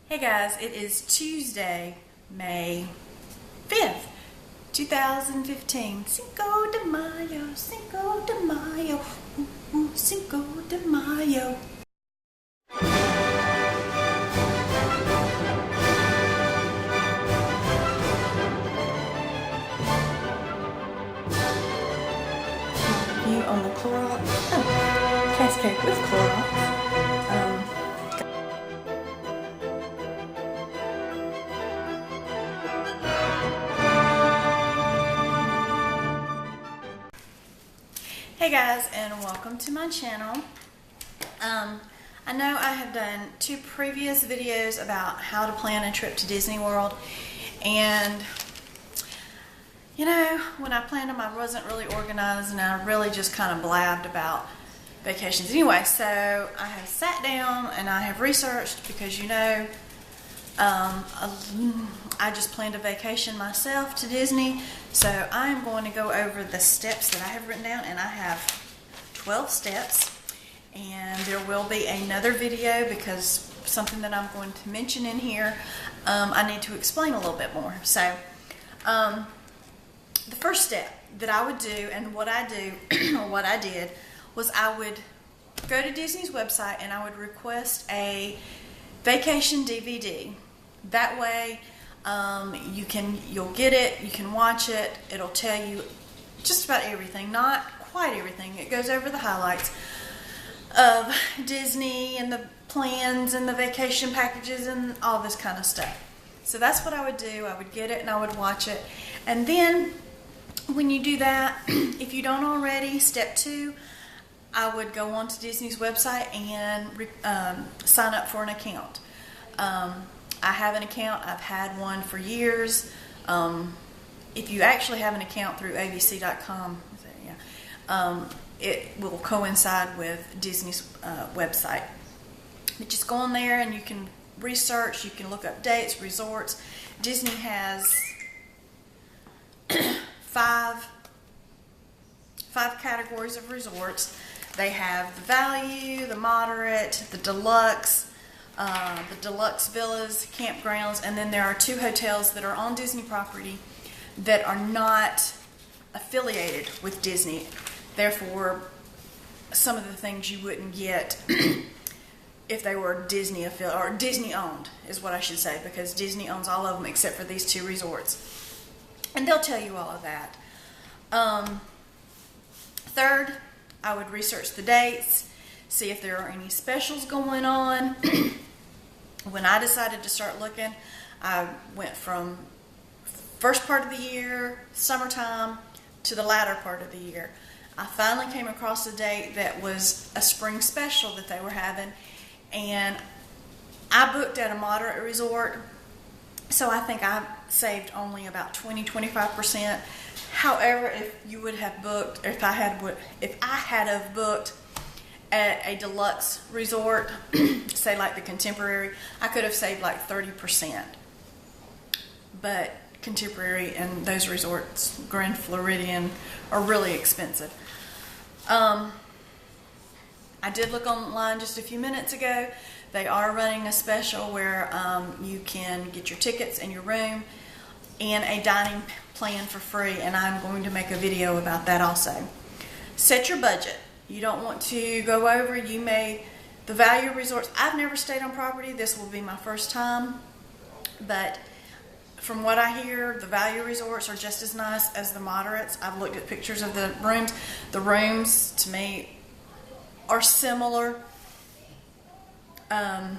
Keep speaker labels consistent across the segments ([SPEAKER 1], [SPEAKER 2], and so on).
[SPEAKER 1] Hey guys, it is Tuesday, May 5th, 2015. Cinco de Mayo, Cinco de Mayo, Cinco de Mayo. You on the Clorox? Oh, cascade with Clorox. Hey guys, and welcome to my channel. I know I have done two previous videos about how to plan a trip to Disney World, and you know, when I planned them I wasn't really organized and I really just kind of blabbed about vacations anyway. So I have sat down and I have researched because I just planned a vacation myself to Disney, so I'm going to go over the steps that I have written down, and I have 12 steps, and there will be another video because something that I'm going to mention in here I need to explain a little bit more. So the first step that I would do, and what I do or what I did, was I would go to Disney's website and I would request a vacation DVD. That way you'll get it, you can watch it, it'll tell you just about everything, not quite everything. It goes over the highlights of Disney and the plans and the vacation packages and all this kind of stuff. So that's what I would do. I would get it and I would watch it. And then when you do that, if you don't already, step 2, I would go onto Disney's website and sign up for an account. I have an account. I've had one for years. If you actually have an account through abc.com, it will coincide with Disney's website. But just go on there and you can research, you can look up dates, resorts. Disney has five categories of resorts. They have the value, the moderate, the deluxe villas, campgrounds, and then there are 2 hotels that are on Disney property that are not affiliated with Disney. Therefore, some of the things you wouldn't get if they were Disney affiliated, or Disney owned is what I should say, because Disney owns all of them except for these 2 resorts. And they'll tell you all of that. Third, I would research the dates, see if there are any specials going on. When I decided to start looking, I went from first part of the year, summertime, to the latter part of the year. I finally came across a date that was a spring special that they were having, and I booked at a moderate resort, so I think I saved only about 20-25%. However, if you would have booked, if I had have booked at a deluxe resort, say like the Contemporary, I could have saved like 30%. But Contemporary and those resorts, Grand Floridian, are really expensive. I did look online just a few minutes ago. They are running a special where you can get your tickets and your room and a dining plan for free, and I'm going to make a video about that also. Set your budget. You don't want to go over. The value resorts, I've never stayed on property. This will be my first time, but from what I hear, the value resorts are just as nice as the moderates. I've looked at pictures of the rooms. The rooms, to me, are similar. A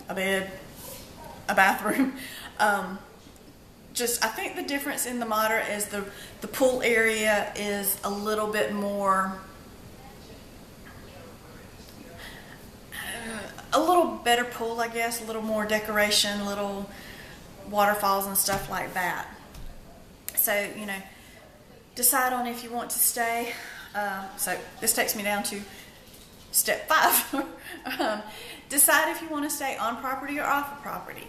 [SPEAKER 1] bed, a bathroom. I think the difference in the moderate is the pool area is a little bit more, a little better pool, I guess, a little more decoration, little waterfalls and stuff like that. So, decide on if you want to stay. So this takes me down to step 5. Decide if you want to stay on property or off of property.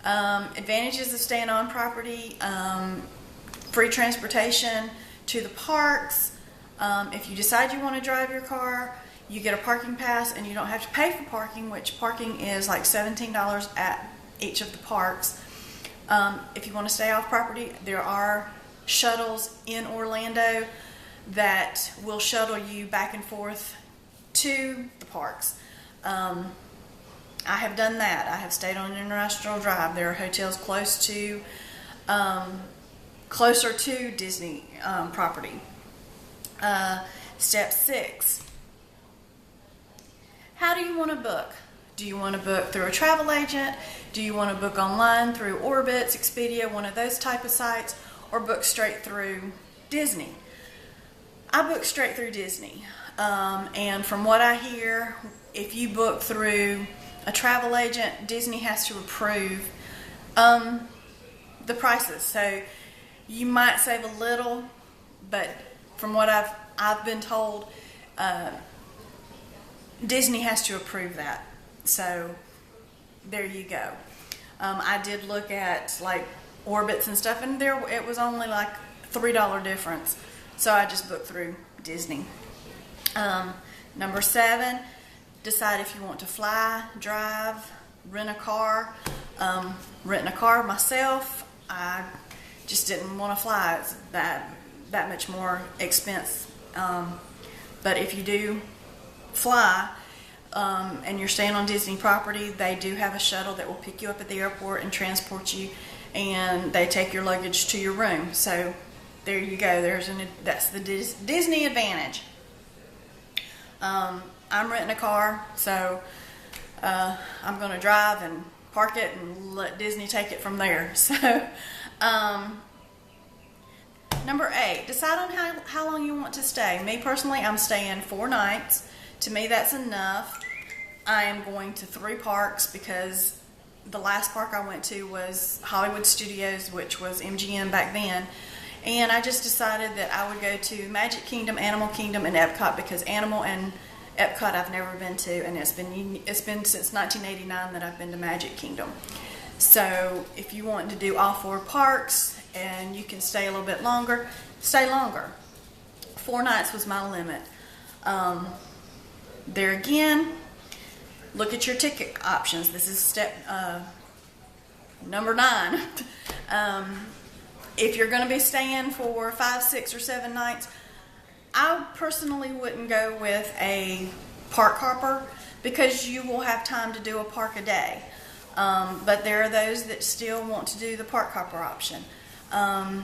[SPEAKER 1] Advantages of staying on property: free transportation to the parks. If you decide you want to drive your car, you get a parking pass and you don't have to pay for parking, which parking is like $17 at each of the parks. If you want to stay off property, there are shuttles in Orlando that will shuttle you back and forth to the parks. I have done that. I have stayed on International Drive. There are hotels closer to Disney property. Step 6. How do you want to book? Do you want to book through a travel agent? Do you want to book online through Orbitz, Expedia, one of those type of sites, or book straight through Disney? I book straight through Disney. And from what I hear, if you book through a travel agent, Disney has to approve the prices. So you might save a little, but from what I've been told, Disney has to approve that. So there you go. I did look at like Orbitz and stuff, and it was only like $3 difference. So I just booked through Disney. Number 7, decide if you want to fly, drive, rent a car. Renting a car myself, I just didn't want to fly. It's that much more expense. But if you do fly and you're staying on Disney property, they do have a shuttle that will pick you up at the airport and transport you, and they take your luggage to your room. So there you go. That's the Disney advantage. I'm renting a car, so I'm going to drive and park it and let Disney take it from there. So number 8, decide on how long you want to stay. Me personally, I'm staying 4 nights. To me, that's enough. I am going to 3 parks because the last park I went to was Hollywood Studios, which was MGM back then. And I just decided that I would go to Magic Kingdom, Animal Kingdom, and Epcot, because Animal and Epcot I've never been to, and it's been since 1989 that I've been to Magic Kingdom. So if you want to do all 4 parks and you can stay a little bit longer, stay longer. 4 nights was my limit. There again, look at your ticket options. This is step number 9. If you're going to be staying for 5, 6, or 7 nights, I personally wouldn't go with a park hopper because you will have time to do a park a day. But there are those that still want to do the park hopper option. I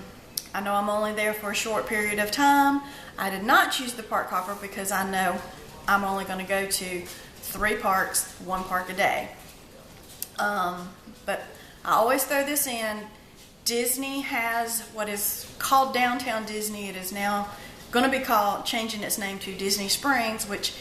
[SPEAKER 1] know I'm only there for a short period of time. I did not choose the park hopper because I know I'm only going to go to 3 parks, 1 park a day. But I always throw this in. Disney has what is called Downtown Disney. It is now going to be changing its name to Disney Springs, which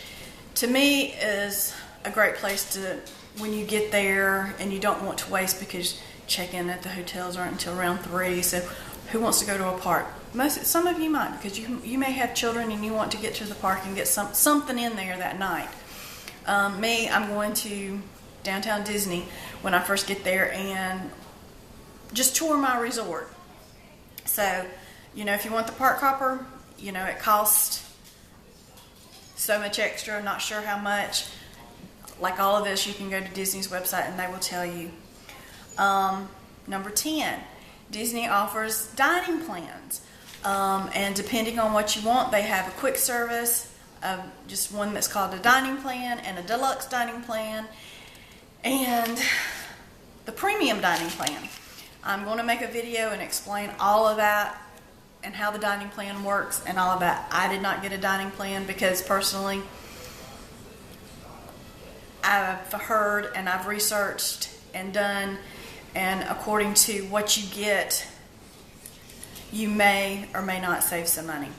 [SPEAKER 1] to me is a great place to, when you get there and you don't want to waste, because check-in at the hotels aren't until around 3. So who wants to go to a park? Some of you might, because you may have children and you want to get to the park and get something in there that night. Me, I'm going to Downtown Disney when I first get there and just tour my resort. So, if you want the park hopper, it costs so much extra. I'm not sure how much. Like all of this, you can go to Disney's website and they will tell you. Number 10, Disney offers dining plans. And depending on what you want, they have a quick service, just one that's called a dining plan, and a deluxe dining plan, and the premium dining plan. I'm going to make a video and explain all of that and how the dining plan works and all of that. I did not get a dining plan because personally I've heard and I've researched and done, and according to what you get, you may or may not save some money.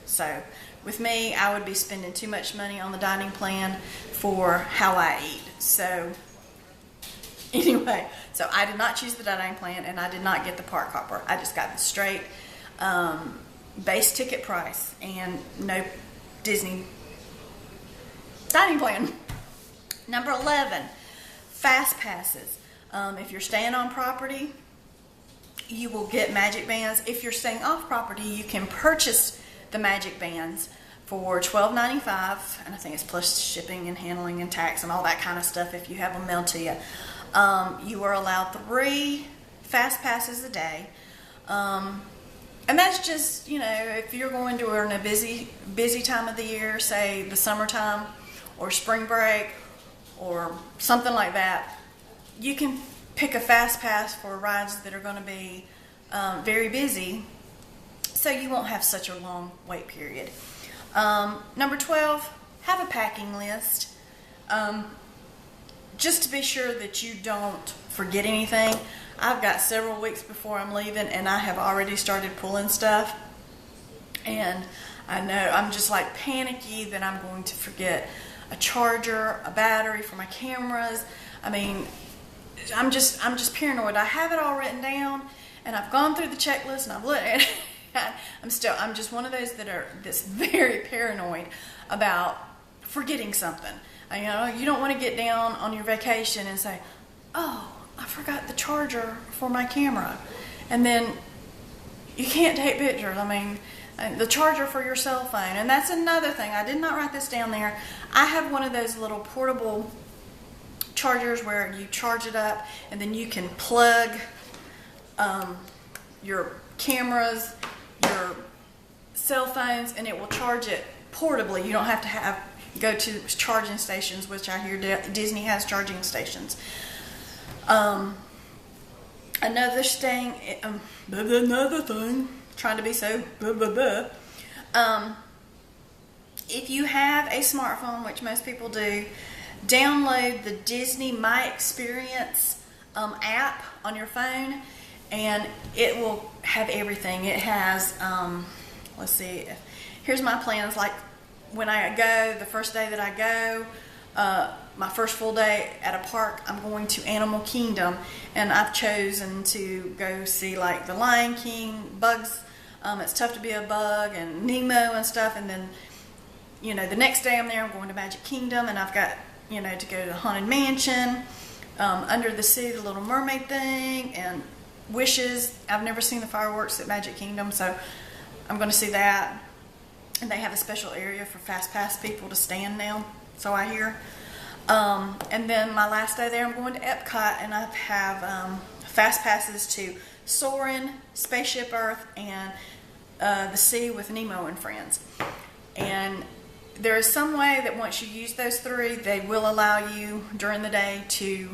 [SPEAKER 1] So with me, I would be spending too much money on the dining plan for how I eat. So anyway, so I did not choose the dining plan and I did not get the park hopper. I just got the straight base ticket price and no Disney dining plan. Number 11, fast passes. If you're staying on property, you will get magic bands. If you're staying off property, you can purchase the magic bands for $12.95, and I think it's plus shipping and handling and tax and all that kind of stuff if you have them mailed to you. You are allowed 3 fast passes a day. And that's just, if you're going during a busy time of the year, say the summertime or spring break or something like that, you can pick a fast pass for rides that are going to be very busy, so you won't have such a long wait period. Number 12, have a packing list. Just to be sure that you don't forget anything. I've got several weeks before I'm leaving, and I have already started pulling stuff. And I know I'm just like panicky that I'm going to forget a charger, a battery for my cameras. I mean, I'm just paranoid. I have it all written down, and I've gone through the checklist, and I've looked at it. I'm just one of those that's very paranoid about forgetting something. You don't want to get down on your vacation and say, oh, I forgot the charger for my camera. And then you can't take pictures. I mean, the charger for your cell phone. And that's another thing. I did not write this down there. I have one of those little portable chargers where you charge it up and then you can plug your cameras, your cell phones, and it will charge it portably. You don't have to go to charging stations, which I hear Disney has charging stations. Another thing, trying to be so if you have a smartphone, which most people do, download the Disney My Experience app on your phone, and it will have everything. It has, let's see, here's my plans. Like when I go, the first day that I go, my first full day at a park, I'm going to Animal Kingdom, and I've chosen to go see like the Lion King, Bugs, It's Tough to Be a Bug, and Nemo and stuff. And then, the next day I'm there, I'm going to Magic Kingdom, and I've got, to go to the Haunted Mansion, Under the Sea, the Little Mermaid thing, and Wishes. I've never seen the fireworks at Magic Kingdom, so I'm going to see that. And they have a special area for Fast Pass people to stand now, so I hear. And then my last day there, I'm going to Epcot, and I have Fast Passes to Soarin', Spaceship Earth, and the Sea with Nemo and Friends. And there is some way that once you use those 3, they will allow you during the day to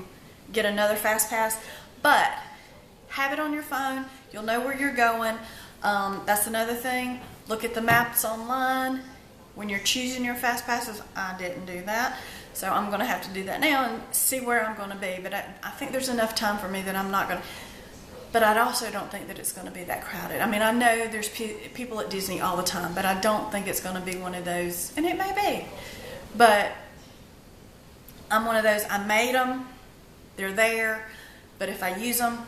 [SPEAKER 1] get another Fast Pass. But have it on your phone. You'll know where you're going. That's another thing. Look at the maps online when you're choosing your Fast Passes. I didn't do that, so I'm going to have to do that now and see where I'm going to be. But I think there's enough time for me that I'm not going to. But I also don't think that it's going to be that crowded. I mean, I know there's people at Disney all the time, but I don't think it's going to be one of those. And it may be. But I'm one of those. I made them. They're there. But if I use them,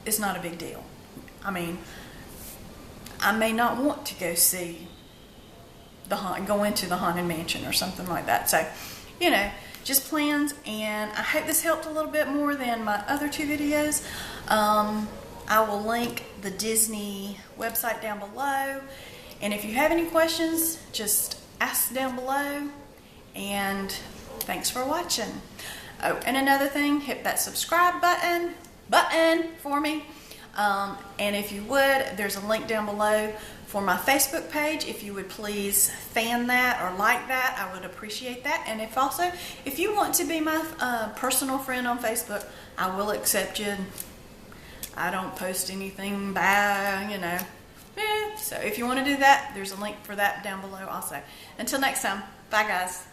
[SPEAKER 1] it's not a big deal. I mean, I may not want to go see go into the Haunted Mansion or something like that. So, just plans. And I hope this helped a little bit more than my other 2 videos. I will link the Disney website down below. And if you have any questions, just ask down below. And thanks for watching. Oh, and another thing, hit that subscribe button for me. And if you would, there's a link down below for my Facebook page. If you would please fan that or like that, I would appreciate that. And if you want to be my personal friend on Facebook, I will accept you. I don't post anything bad, So if you want to do that, there's a link for that down below also. Until next time, bye guys.